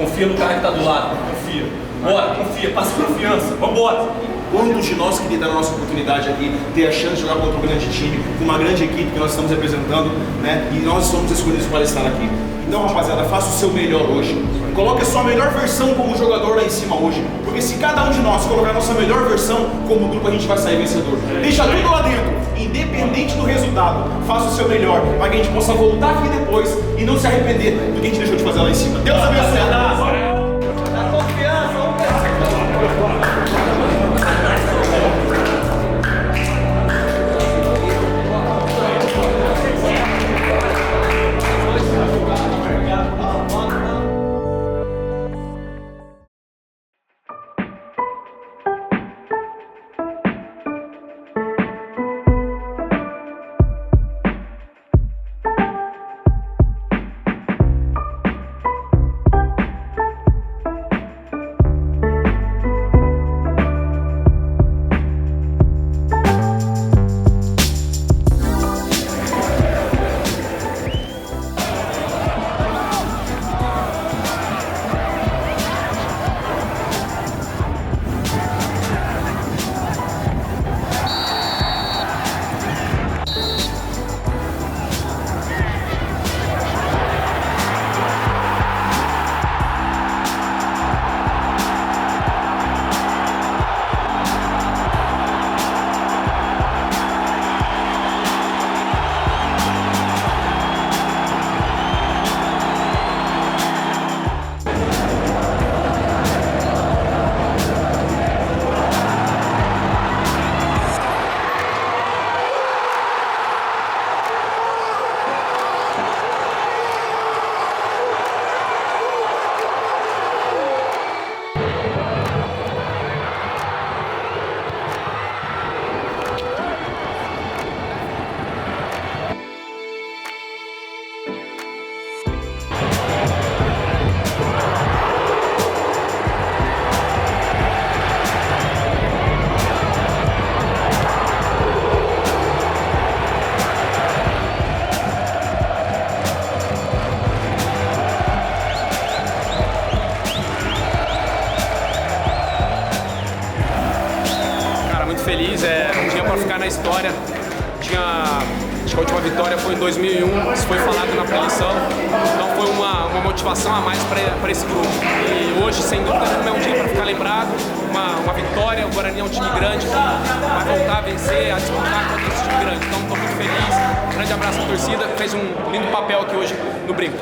Confia no cara que tá do lado, confia. Bora, confia, passa confiança, vambora. Quantos de nós que deram a nossa oportunidade aqui, ter a chance de jogar contra um grande time, com uma grande equipe que nós estamos representando, né? E nós somos escolhidos para estar aqui. Então, rapaziada, faça o seu melhor hoje. Coloque a sua melhor versão como jogador lá em cima hoje. Porque se cada um de nós colocar a nossa melhor versão como grupo, a gente vai sair vencedor. Deixa tudo lá dentro, independente do resultado. Faça o seu melhor, para que a gente possa voltar aqui depois e não se arrepender do que a gente deixou de fazer lá em cima. Deus abençoe. Feliz, um dia para ficar na história. Acho que a última vitória foi em 2001, isso foi falado na pré-eleição, então foi uma motivação a mais para esse grupo. E hoje, sem dúvida nenhuma, é um dia para ficar lembrado, uma vitória. O Guarani é um time grande que vai voltar a vencer, a disputar contra esse time grande. Então estou muito feliz, grande abraço à torcida, que fez um lindo papel aqui hoje no Brinco.